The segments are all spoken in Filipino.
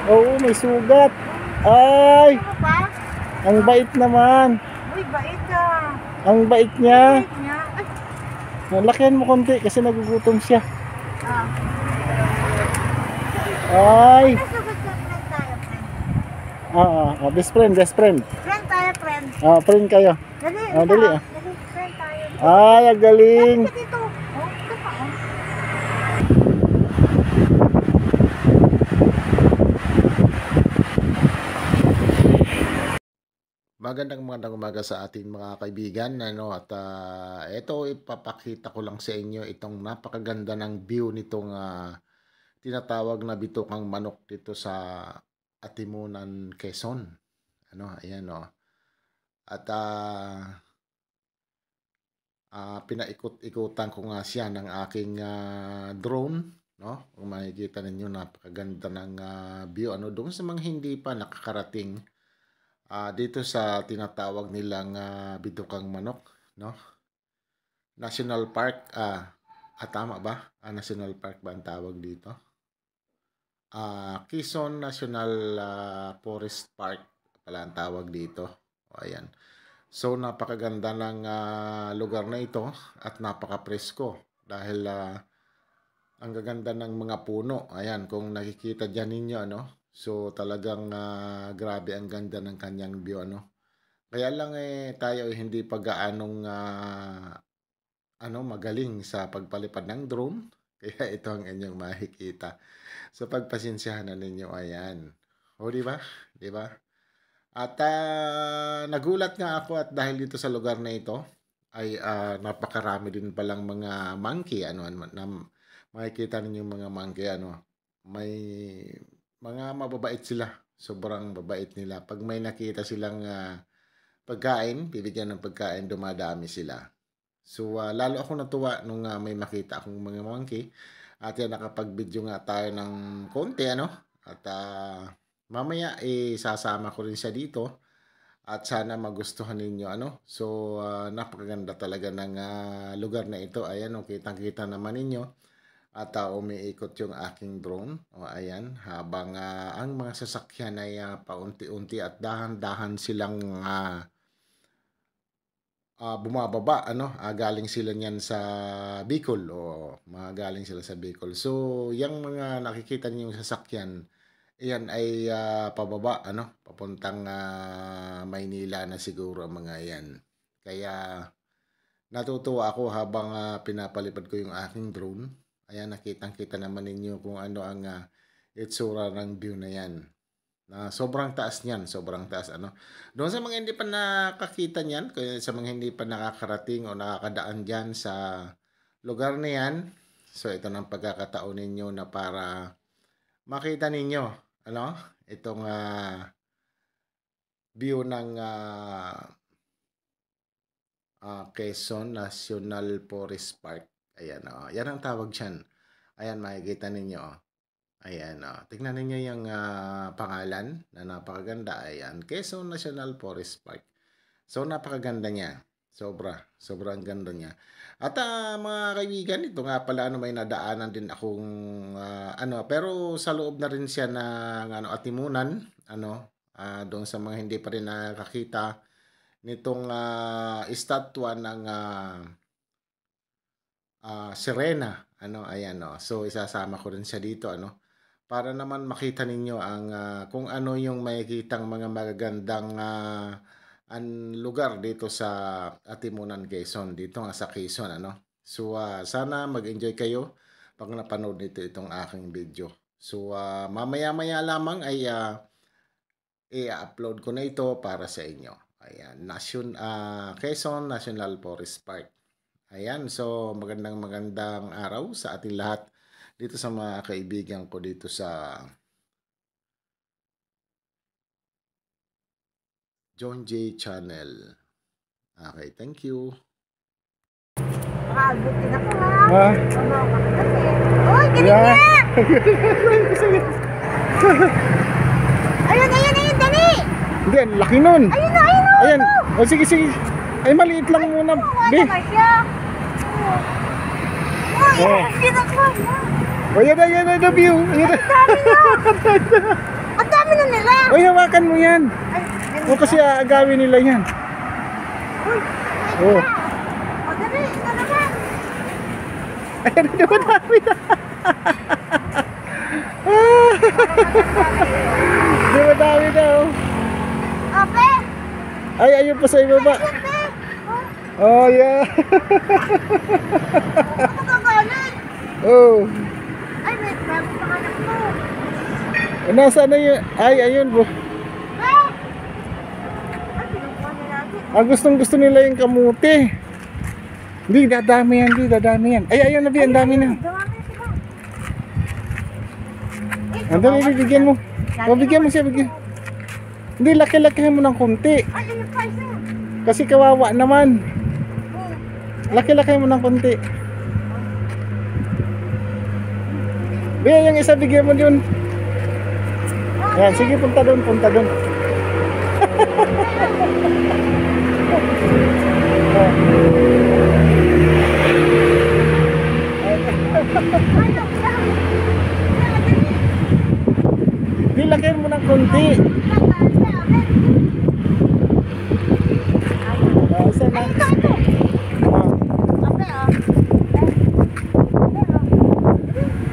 Oo, may sugat. Ay, Ano pa? ang bait naman. Uy, bait ah. Ang bait niya. Bait niya. Lakihan mo konti kasi nagugutom siya. Ah. Ay. Nasugot ka, friend tayo, friend. Best friend, best friend. Friend tayo, friend. Friend kayo. Dali, Dali dali, friend tayo. Ay, ang galing. Dali ka dito. Oh, ito pa, oh. Magandang umaga sa ating mga kaibigan, ano, at ito ipapakita ko lang sa inyo itong napakaganda ng view nitong tinatawag na bitukang manok dito sa Atimunan, Quezon. Ano, ayan oh. At pinaikot-ikutan ko nga siya ng aking drone, no? Kung makikita ninyo, napakaganda ng view, ano, doon sa mga hindi pa nakakarating dito sa tinatawag nilang Bidukang Manok, no? National Park, tama ba? National Park ba ang tawag dito? Quezon National Forest Park pala ang tawag dito. O, ayan. So, napakaganda ng lugar na ito at napaka-presko dahil ang gaganda ng mga puno. Ayan, kung nakikita dyan ninyo, ano? So talagang grabe ang ganda ng kanyang view, ano. Kaya lang tayo hindi pa gaanong magaling sa pagpalipad ng drone. Kaya ito ang inyong makikita. So pagpasensyahan na ninyo, ayan. O di ba? Di ba? At nagulat nga ako at dahil dito sa lugar na ito ay napakarami din palang mga monkey, ano, na makikita ninyo mga monkey, ano. May mga mababait sila. Sobrang babait nila. Pag may nakita silang pagkain, bibigyan ng pagkain, dumadami sila. So, lalo ako natuwa nung may makita akong mga monkey. At yan, nakapag-video nga tayo ng konti, ano? At mamaya, sasama ko rin siya dito. At sana magustuhan ninyo, ano? So, napakaganda talaga ng lugar na ito. Ayan, kitang-kita naman ninyo. At umiikot yung aking drone. O, ayan, habang ang mga sasakyan ay paunti-unti at dahan-dahan silang bumababa, ano? Galing sila niyan sa Bicol, o galing sila sa Bicol. So, yung mga nakikita niyo yung sasakyan, iyan ay pababa, ano? Papuntang Maynila na siguro ang mga yan. Kaya natutuwa ako habang pinapalipad ko yung aking drone. Ayan, nakitang-kita naman ninyo kung ano ang itsura ng view na yan. Sobrang taas niyan, sobrang taas, ano. Doon sa mga hindi pa nakakita niyan, sa mga hindi pa nakakarating o nakakadaan diyan sa lugar na yan, so ito ng pagkakataon ninyo na para makita ninyo, ano, itong view ng Quezon National Forest Park. Ayan, yan ang tawag dyan. Ayan, makikita ninyo. Ayan, tignan ninyo yung pangalan na napakaganda. Ayan, Quezon National Forest Park. So, napakaganda niya. Sobrang ganda niya. At mga kaibigan, ito nga pala, may nadaanan din akong, pero sa loob na rin siya ng Atimunan, doon sa mga hindi pa rin nakakita nitong estatwa ng sirena, ano, ayan, so isasama ko rin siya dito, ano, para naman makita ninyo ang kung ano yung makikitang mga magagandang lugar dito sa Atimunan, Quezon, dito nga sa Quezon, ano. So sana mag-enjoy kayo pag napanood nito itong aking video. So mamaya-maya lamang ay i-upload ko na ito para sa inyo. Ayan, Quezon National Forest Park. Ayan, so magandang araw sa ating lahat dito sa mga kaibigan ko dito sa John J Channel. Okay, thank you. Makagutin ako ha. Uy, galing niya! Ayun, dali! Hindi, ang laki nun. Ayun. O, sige. Ay, maliit lang muna. Di. Uy, dito ko. O, yan na view. Ayan na. At Uy, hawakan mo yan. Ay, ganun O kasi aagawin nila yan. Uy, Oh. o dali, ito naman. Ayan, di ba dami na? Di ba dami na oh. Ape, Ay, ayun pa sa ibaba. ape. Oh, yeah. Magagalit. Oh. Ay, may bago pa anak mo. Nasaan na yun? Ay, ayun po. Ah! Ay, pinukuha na natin. Gustong gusto nila yung kamuti. Hindi, dadami yan, hindi, dadami yan. Ay, ayun na, Bi, ang dami na. Dumami sila. Ang dami, bibigyan mo. O, bigyan mo siya, bigyan. Hindi, laki-lakihan mo ng konti. Ay, ayun pa isa. Kasi kawawa naman. Laki-lakihan mo ng konti. Bi, yung isa, bigyan mo yun. Yan, sige, punta doon, punta doon. Di, lakihan mo ng konti. Isa na.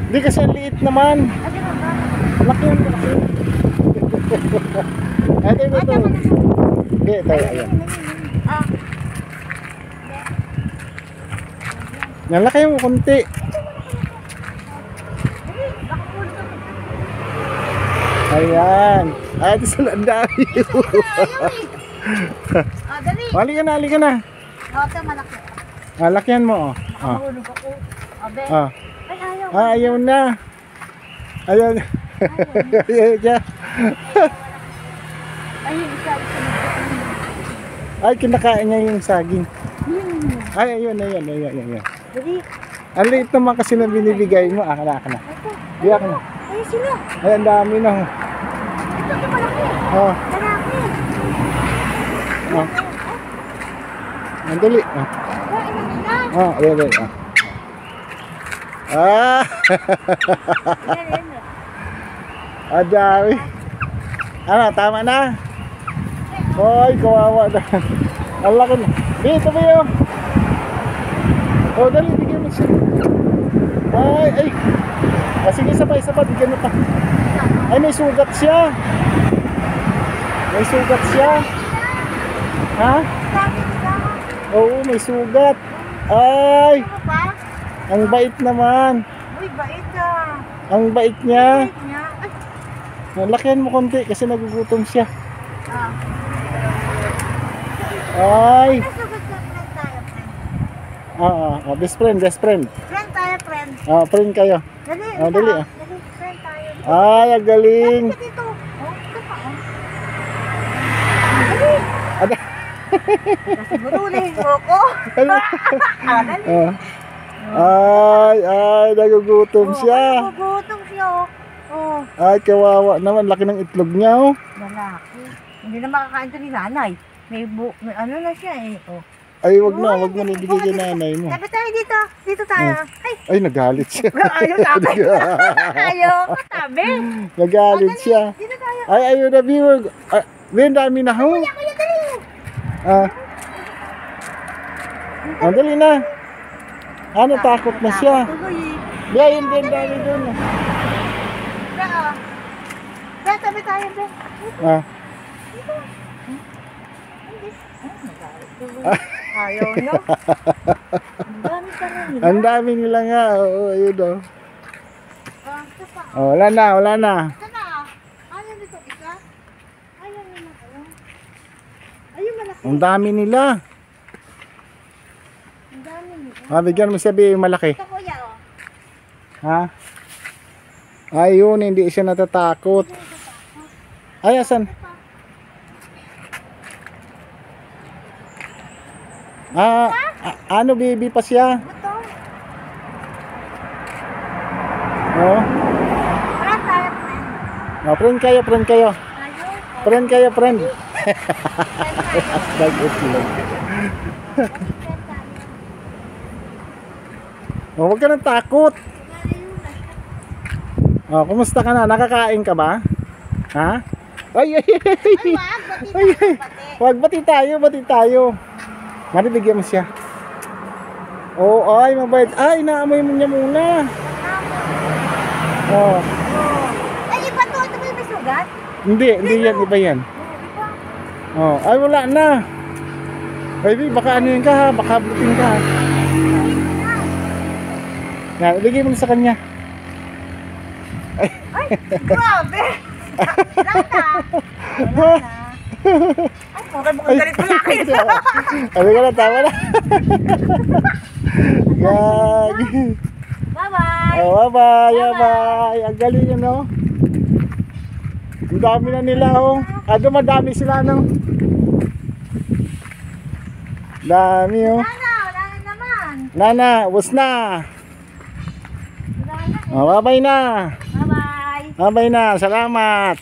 Di, kasi ang liit naman. Lakihan mo, lakihan. Ito, ito. Okay, tayo, ayan. Yan, lakihan mo konti. Ayan. Ay, ito sila, ang dami. Dali. Halika na, halika na. Ito, malaki. Lakihan mo, oh. Mahulog ako. Abe. Ah. Ay, ayaw. Ayaw na. Ayaw na. Ayaw niya. Ay, isa. Ay, kinakain niya yung saging. Ay, ayun, ayun, ayun, ayun. Dali. Ang liit naman kasi na binibigay mo. Ka na, ka na. Ito. Biyak na. Ay, sila. Ay, ang dami na. Ito, malaki. Oh, Lalaki. oh. Ang dali. Oh, Ay, ilan na. oh, ayun, ayun. Oh. Ah! Ayan. Ang dami. Ano, tama na? Hoy, kawawa na. Ang laki na. Dito ba yun? Oh, dali, bigyan mo siya. Ay, ay. Sige, sabay, bigyan mo pa. Ay, may sugat siya. May sugat siya. Ha? Sabi nila. Oo, may sugat. Ay, Ano pa? ang bait naman. Uy, bait ah. Ang bait niya. Bait niya. Ay, Lakihan mo konti kasi nagugutom siya. ah. Ay. Nasugot na friend tayo, friend. Best friend, best friend. Friend tayo, friend. Friend kayo. Dali, Dali, ikaw. Dali, friend tayo. Ay, ang galing. Dali, dito. Oh, ito pa, oh. Ada. Nasigurulin mo ko. Dali. Ay, nagugutom siya. Nagugutom siya, oh. Oh, Ay, kawawa naman. Laki ng itlog niya, oh. lalaki. Hindi na makakain to ni nanay. May ano na siya eh. Oh. Ay, wag na nibigay kay nanay mo. Tabi tayo dito. Dito tayo. Ay, Ay, nagalit siya. ayaw tabi. Ayaw ko tabi. Nagalit siya. Dito tayo. Ay, ayun na, viewer. Ay, may dami na, ho. Kuya, dali. Dali na. Ano, takot na siya. Tuloy. Yeah, yun din, dami dun. Be, tabi tayo, be. Ayaw na. Ang dami pa rin nila. Ang dami nila nga. Oo, ayun, oh. Ito pa. Oh, wala na, wala na. Ito na. Ayaw nito isa. Ayaw nila. Ayun malaki. Ang dami nila. Ang dami nila. Bigyan mo sabi yung malaki. Ito kuya, oh. Ha? Ayun, hindi siya natatakot. Ay, asan? Ano, baby pa siya? Ito. Oh. Friend tayo, friend. Friend kayo, friend kayo. Ayaw. Friend kayo, friend. Friend tayo. Nag-itlog. Friend tayo. Huwag ka nang takot. Ayaw na siya. Kumusta ka na? Nakakain ka ba? Ha? Ay, ay, ay, Ay, wag. Bati ay, tayo, ay. bati. Wag, bati tayo, bati tayo. Mari, bigyan mo siya. Oh, ay, mabait. Ay, naamoy mo niya muna. Oh, Ay, iba to. Ito ba yung may sugat? hindi yan, iba yan. Oh, ay, wala na. Baby, baka ano yun ka ha, baka buting ka ha. Yan, ibigay mo na sa kanya. Ay, grabe. Lata. Wala na. Ay, puro bukod galit mo laki. Ano ka na, tama na. Gagi. Bye-bye. Oh, bye-bye, bye. Ang galing yun, no? Ang dami na nila, oh. Dumadami sila, no? Dami, oh. Wala na naman. Nana, was na. Wala na. Oh, bye-bye na. Bye-bye. Bye-bye na. Salamat.